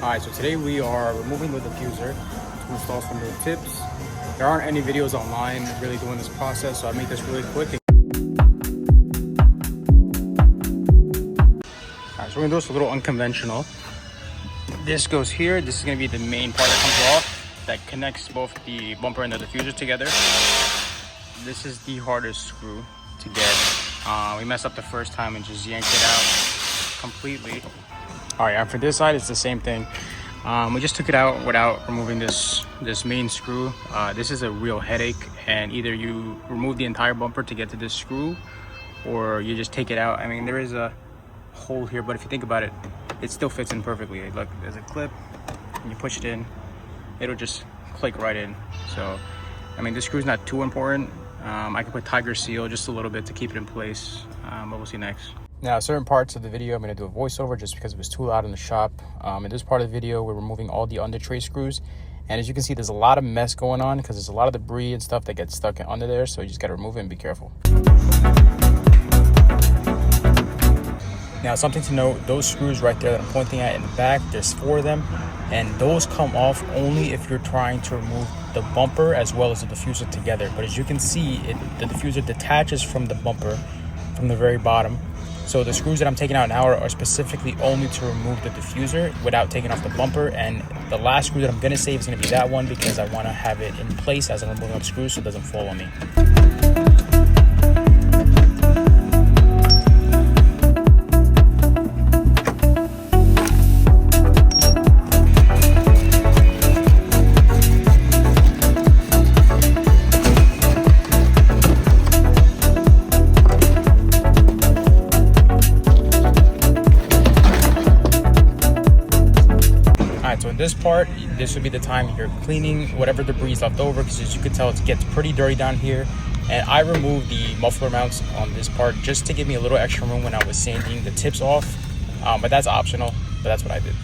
Alright, so today we are removing the diffuser to install some new tips. There aren't any videos online really doing this process, so I made this really quick. Alright, so we're gonna do this a little unconventional. This goes here. This is gonna be the main part that comes off that connects both the bumper and the diffuser together. This is the hardest screw to get. We messed up the first time and just yanked it out completely. All right, and for this side, it's the same thing. We just took it out without removing this main screw. This is a real headache, and either you remove the entire bumper to get to this screw, or you just take it out. I mean, there is a hole here, but if you think about it, it still fits in perfectly. Look, there's a clip, and you push it in, it'll just click right in. So, I mean, this screw's not too important. I could put Tiger Seal just a little bit to keep it in place, but we'll see next. Now, certain parts of the video, I'm going to do a voiceover just because it was too loud in the shop. In this part of the video, we're removing all the under tray screws. And as you can see, there's a lot of mess going on because there's a lot of debris and stuff that gets stuck under there. So you just got to remove it and be careful. Now, something to note, those screws right there that I'm pointing at in the back, there's 4 of them. And those come off only if you're trying to remove the bumper as well as the diffuser together. But as you can see, the diffuser detaches from the bumper from the very bottom. So the screws that I'm taking out now are specifically only to remove the diffuser without taking off the bumper. And the last screw that I'm going to save is going to be that one because I want to have it in place as I'm removing all the screws so it doesn't fall on me. So in this part, this would be the time you're cleaning whatever debris is left over, because as you can tell, it gets pretty dirty down here. And I removed the muffler mounts on this part just to give me a little extra room when I was sanding the tips off. But that's optional, but that's what I did.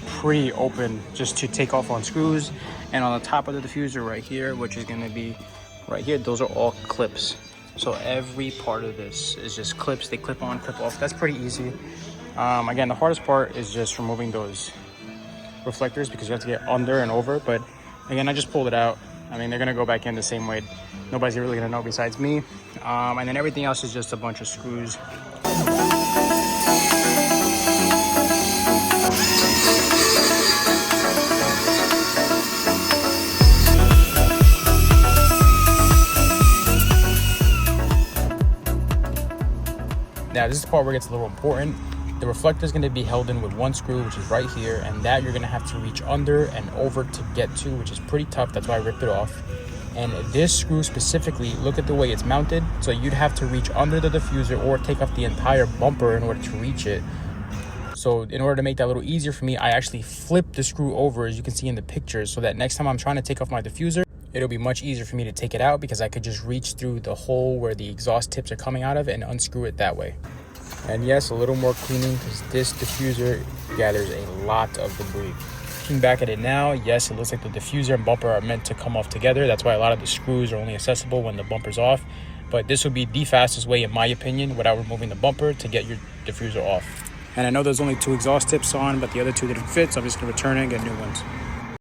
Pretty open just to take off on screws. And on the top of the diffuser right here, which is going to be right here, those are all clips. So every part of this is just clips. They clip on, clip off. That's pretty easy. Again, the hardest part is just removing those reflectors because you have to get under and over, but again, I just pulled it out. I mean, they're gonna go back in the same way. Nobody's really gonna know besides me. And then everything else is just a bunch of screws. Now, this is the part where it gets a little important. The reflector is going to be held in with one screw, which is right here, and that you're going to have to reach under and over to get to, which is pretty tough. That's why I ripped it off. And this screw specifically, look at the way it's mounted. So you'd have to reach under the diffuser or take off the entire bumper in order to reach it. So in order to make that a little easier for me, I actually flipped the screw over, as you can see in the pictures, so that next time I'm trying to take off my diffuser, it'll be much easier for me to take it out because I could just reach through the hole where the exhaust tips are coming out of and unscrew it that way. And yes, a little more cleaning because this diffuser gathers a lot of debris. Looking back at it now, yes, it looks like the diffuser and bumper are meant to come off together. That's why a lot of the screws are only accessible when the bumper's off. But this would be the fastest way, in my opinion, without removing the bumper to get your diffuser off. And I know there's only 2 exhaust tips on, but the other 2 didn't fit, so I'm just going to return it and get new ones.